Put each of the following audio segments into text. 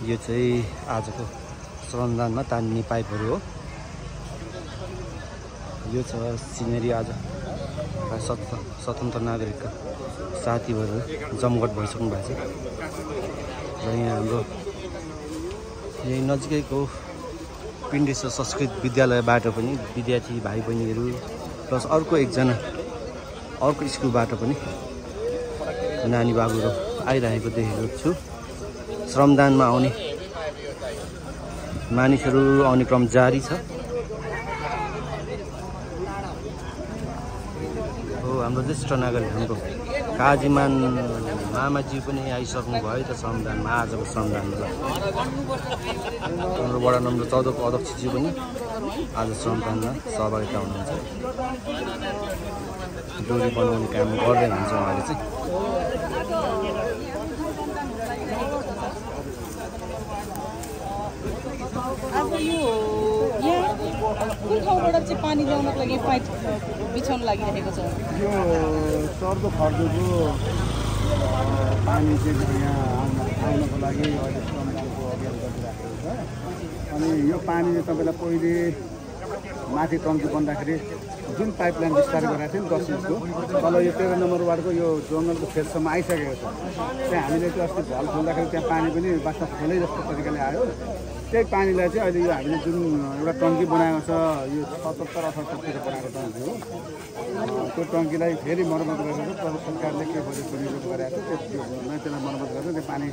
यो चाहिँ आजको श्रमदानमा तान्ने पाइपहरू हो। यो छ सिनेरी। आज स्वतन्त्र नागरिकका साथीहरू जमघट भइसक्नु भएको छ र यहाँ हाम्रो यही नजिकैको पिण्डेश्वर संस्कृत विद्यालयबाट पनि विद्यार्थी भाइ बहिनीहरू प्लस अर्को एकजना अर्को स्कुलबाट पनि नानी बाबुहरू आइरहेको देखेको छु। श्रमदानमा आउने मानिसहरू आउने क्रम जारी छ। हो हाम्रो ज्येष्ठ नागरिक हाम्रो काजीमान मामाजी पनि आइसक्नु भयो त श्रमदानमा। आजको श्रमदानमा हाम्रो वडा नम्बर 14 को अध्यक्षज्यू पनि आज श्रमदानमा सहभागिता हुनुहुन्छ। डोरी बनाउने काम गर्दै हुनुहुन्छ उहाँले चाहिँ। अब यो यहाँ कुन ठाउँबाट चाहिँ पानी ल्याउनको लागि पाइप बिछाउन लागिरहेको छ? यो चर्दो खर्दोको पानी चाहिँ यहाँ आउनको लागि अहिले श्रमदानको अभियान गरिराखेको छ। अनि यो पानी चाहिँ तपाईँलाई पहिले माथि टङ्की बन्दाखेरि जुन पाइपलाइन विस्तार गरेको थियो नि 10 इन्चको तल यो 13 नम्बर वार्डको यो जङ्गलको फेदसम्म आइसकेको छ। त्यहाँ हामीले त्यो अस्ति भल खोल्दाखेरि त्यहाँ पानी पनि वास्तव खोलै जस्तो तरिकाले आयो। त्यही पानीलाई चाहिँ अहिले यो हामीले जुन एउटा टङ्की बनाएको छ यो 77-78 बनाएको टङ्की हो। त्यो टङ्कीलाई फेरि मर्मत गरेर प्रदेश सरकारले के बजेट विनियोग गरेको थियो त्यसलाई मर्मत गरेर त्यो पानी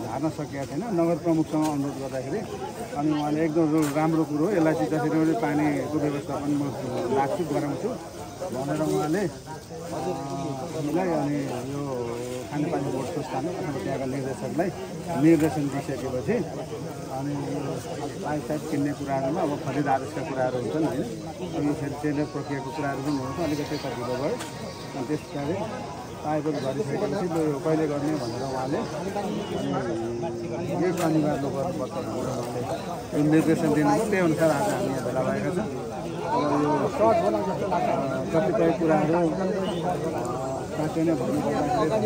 हार्न सकेका थिएन। नगर प्रमुखसँग अनुरोध गर्दाखेरि अनि उहाँले एकदम राम्रो कुरो हो, यसलाई चाहिँ जसरी पनि पानीको व्यवस्थापन म लाग्छु गराउँछु भनेर उहाँले हामीलाई अनि यो खानेपानी बोर्ड संस्थान अथवा त्यहाँका निर्देशकलाई निर्देशन दिइसकेपछि अनि पाइप साइप किन्ने कुराहरूमा अब खरिद आदेशका कुराहरू हुन्छन् होइन। अनि फेरि टेन्डर प्रक्रियाको कुराहरू पनि हुन्छ, अलिकति सजिलो भयो। अनि त्यस कारण पाइपहरू भरिसकेपछि यो कहिले गर्ने भनेर उहाँले यही शनिबार गर्नुपर्छ भनेर उहाँले यो निर्देशन दिनुभयो। त्यही अनुसार आज हामी यहाँ भेला भएका छौँ। अब यो कतिपय कुराहरू साँच्चै नै भन्नुपर्दाखेरि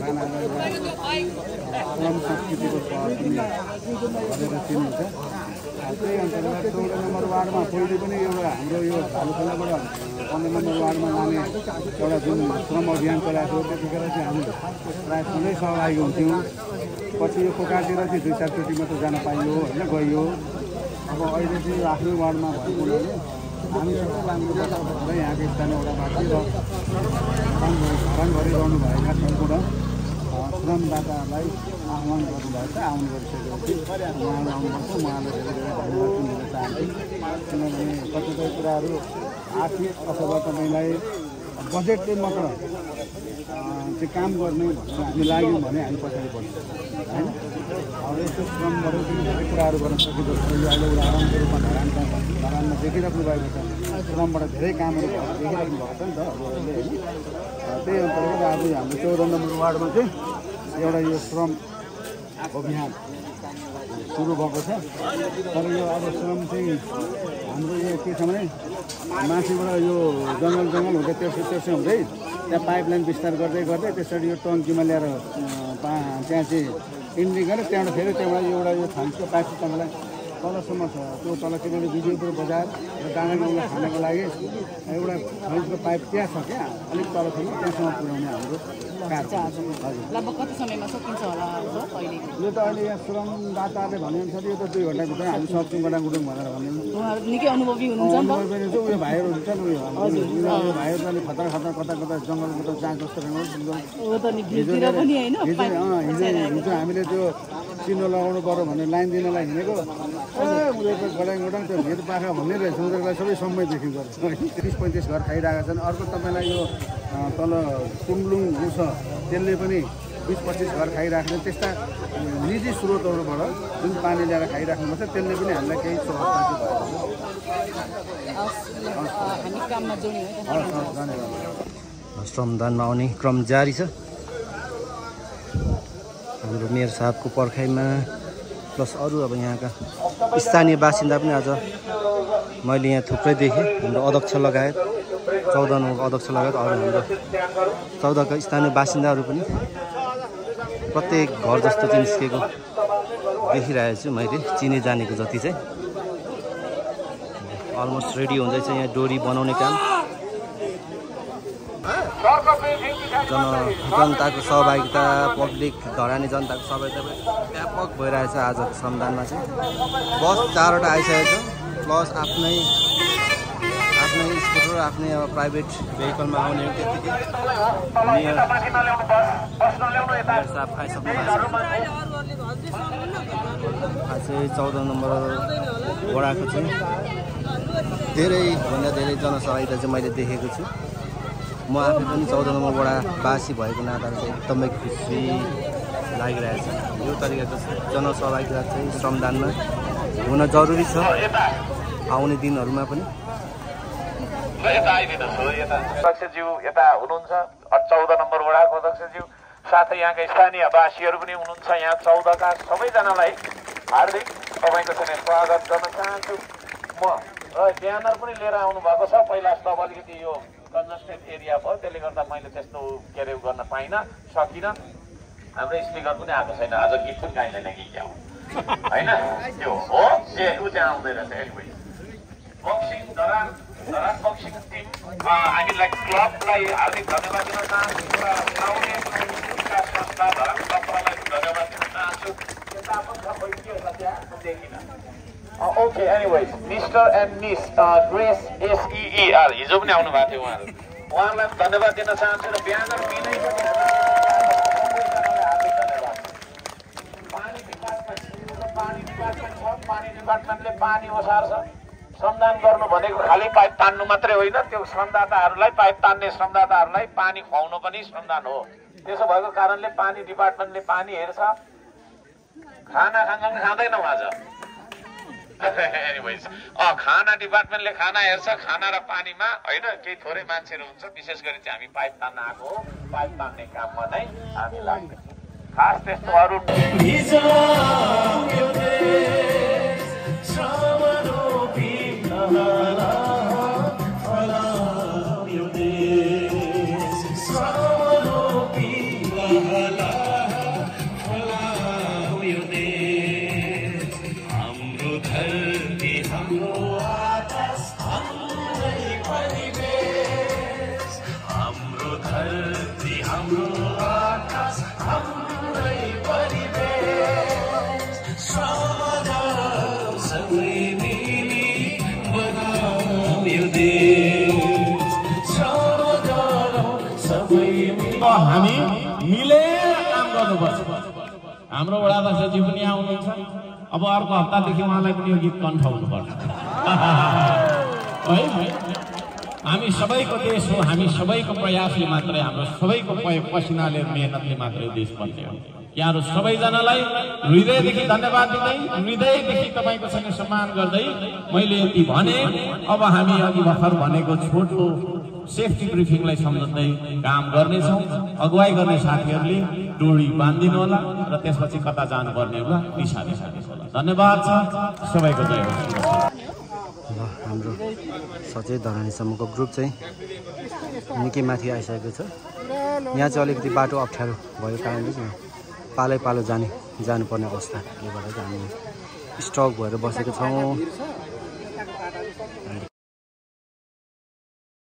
श्रम संस्कृतिको सहर पनि भनेर चिनिन्छ। त्यही अन्तर्गत 14 नम्बर वार्डमा पहिले पनि एउटा हाम्रो यो भालुखोलाबाट 15 नम्बर वार्डमा लाने एउटा जुन श्रम अभियान चलाएको थियो त्यतिखेर चाहिँ हामी प्रायः सधैँ सहभागी हुन्थ्यौँ। पछि यो कोकातिर चाहिँ 2-4 चोटि मात्र जान पाइयो होइन, गइयो। अब अहिले चाहिँ यो आफ्नै वार्डमा भएको हुनाले हामी सबै लाग्नुपर्छ भनेर यहाँको स्थानीय वडावासी र काम गरिरहनु भएका सम्पूर्ण श्रमदाताहरूलाई आह्वान गर्नुभएको छ। आउनु गरिसकेपछि उहाँहरू आउनुपर्छ। उहाँलाई धेरै धेरै धन्यवाद दिन चाहन्छु। किनभने कतिपय कुराहरू आर्थिक अथवा तपाईँलाई बजेटले मात्र चाहिँ काम गर्ने भनेर हामी लाग्यौँ भने हामी पछाडि पर्छौँ होइन। अब यस्तो श्रमबाट पनि धेरै कुराहरू गर्न सकिँदो रहेछ। यो अहिले उदाहरणको रूपमा धरानमा देखिराख्नु भएको छ। श्रमबाट धेरै कामहरू देखिराख्नु भएको छ नि त अब अहिले होइन। त्यही अन्तर्गत आज हाम्रो 14 नम्बर वार्डमा चाहिँ एउटा यो श्रम अभियान सुरु भएको छ। तर यो अब श्रम चाहिँ हाम्रो यो के छ भने माथिबाट यो जङ्गल हुँदै तेर्सो हुँदै त्यहाँ पाइपलाइन विस्तार गर्दै गर्दै त्यसरी यो टङ्कीमा ल्याएर त्यहाँ चाहिँ इन्डिङ गरेर त्यहाँबाट फेरि त्यहाँबाट एउटा यो थान्सको पाइप तपाईँलाई तलसम्म छ। त्यो तल किनभने विजयपुर बजार र डाँडागाउँलाई खानको लागि एउटा खैजको पाइप त्यहाँ छ क्या, अलिक तलसम्म त्यहाँसम्म पुर्याउने हाम्रो कार्य। हजुर लगभग कति समयमा सकिन्छ होला? यो त अहिले यहाँ श्रमदाताले भनेअनुसार यो त 2 घन्टाभित्र हामी सक्छौँ गडागुडुङ भनेर भन्ने। उहाँहरू निकै अनुभवी हुनुहुन्छ नि त? अनुभवी चाहिँ उयो भाइहरू हुन्छ नि, उयो भाइहरू अहिले खतरा कता जङ्गलबाट जहाँ जस्तो हिजो हामीले त्यो चिनो लगाउनु पर्यो भनेर लाइन दिनलाई हिँडेको उनीहरूको गडाङ त्यो भेट पाखा भन्ने रहेछ। उनीहरूलाई सबै समय देखिन्छ। 30-35 घर खाइरहेका छन्। अर्को तपाईँलाई यो तल कुम्लुङ छ त्यसले पनि 20-25 घर खाइराख्ने त्यस्ता निजी स्रोतहरूबाट जुन पानी ल्याएर खाइराख्नुपर्छ त्यसले पनि हामीलाई केही सहजता भएको छ। श्रमदानमा आउने क्रम जारी छ। हाम्रो मेयर साहबको पर्खाइमा प्लस अरू अब यहाँका स्थानीय बासिन्दा पनि आज मैले यहाँ थुप्रै देखेँ। हाम्रो अध्यक्ष लगायत 14 नम्बरको अध्यक्ष लगायत अरू हाम्रो 14 का स्थानीय बासिन्दाहरू पनि प्रत्येक घर जस्तो चाहिँ निस्केको देखिरहेको छु मैले चिने जानेको जति चाहिँ अलमोस्ट रेडी हुँदैछ यहाँ डोरी बनाउने काम जनताको सहभागिता पब्लिक धरानी जनताको सहभागिता व्यापक भइरहेछ आजको श्रमदानमा चाहिँ बस 4वटा आइसकेको छ प्लस आफ्नै स्कुटर आफ्नै अब प्राइभेट भेहिकलमा आउने त्यतिकै साफ आइसक्नु चाहिँ 14 नम्बर वडाको चाहिँ धेरैभन्दा धेरै जनसहभागिता चाहिँ मैले देखेको छु म आफै पनि 14 नम्बर वडा बासी भएको नाताले चाहिँ एकदमै खुसी लागिरहेछ यो तरिकाको जनसहभागिता चाहिँ श्रमदानमा हुन जरुरी छ आउने दिनहरूमा पनि अध्यक्षज्यू यता हुनुहुन्छ 14 नम्बर वडाको अध्यक्षज्यू साथै यहाँका स्थानीय वासीहरू पनि हुनुहुन्छ यहाँ 14 का सबैजनालाई हार्दिक तपाईँको चाहिँ स्वागत गर्न चाहन्छु म र ब्यानर पनि लिएर आउनु भएको छ पहिला जस्तो अलिकति यो कन्जस्टेड एरिया भयो त्यसले गर्दा मैले त्यस्तो के अरे गर्न पाइनँ सकिनँ हाम्रो स्पिकर पनि आएको छैन आज गीत पनि गाइँदैन कि क्या हो होइन त्यो हो ए ऊ चाहिँ आउँदैन anyway boxing Dharan boxing team हामीलाई क्लबलाई हार्दिक धन्यवाद दिन चाहन्छु र आउने विकास संस्था धरान क्लबलाई धन्यवाद दिन चाहन्छु यता पनि छ बैठियोला त्यहाँ देखिन okay anyways mister and miss grace SEER हिजो पनि आउनु भएको थियो उहाँहरूलाई पनि धन्यवाद दिन चाहन्छु र ब्यानर बिनै पनि पानी डिपार्टमेन्ट छ पानी डिपार्टमेन्टले पानी ओसार्छ श्रमदान गर्नु भनेको खालि पाइप तान्नु मात्रै होइन त्यो श्रमदाताहरूलाई पाइप तान्ने श्रमदाताहरूलाई पानी खुवाउनु पनि श्रमदान हो त्यसो भएको कारणले पानी डिपार्टमेन्टले पानी हेर्छ खाना खाँदैनौँ आज एनिवेज खाना डिपार्टमेन्टले खाना हेर्छ खाना र पानीमा होइन केही थोरै मान्छेहरू हुन्छ विशेष गरी चाहिँ हामी पाइप तान्न आएको हो पाइप तान्ने काममा नै हामी लाग्छ खास त्यस्तो अरू हामी मिलेर काम गर्नुपर्छ हाम्रो वडाध्यक्षज्यू पनि आउनुहुन्छ अब अर्को हप्तादेखि उहाँलाई पनि यो गीत कण्ठ हुनुपर्छ है हामी सबैको देश हो हामी सबैको प्रयासले मात्रै हाम्रो सबैको पसिनाले मेहनतले मात्रै देश बन्ने हो यहाँहरू सबैजनालाई हृदयदेखि धन्यवाद दिँदै हृदयदेखि तपाईँको सँग सम्मान गर्दै मैले यति भने अब हामी अघि भर्खर भनेको छोटो सेफ्टी ब्रिफिङलाई सम्झँदै काम गर्नेछौँ अगुवाई गर्ने साथीहरूले डोरी बाँधिदिनु होला र त्यसपछि कता जानुपर्ने होला दिशा होला धन्यवाद छ सबैको जय होस् हाम्रो सचेत धरानीसम्मको ग्रुप चाहिँ निकै माथि आइसकेको छ यहाँ चाहिँ अलिकति बाटो अप्ठ्यारो भएको कारणले चाहिँ पालै पालो जानुपर्ने अवस्थाले गर्दा चाहिँ हामी स्टक भएर बसेको छौँ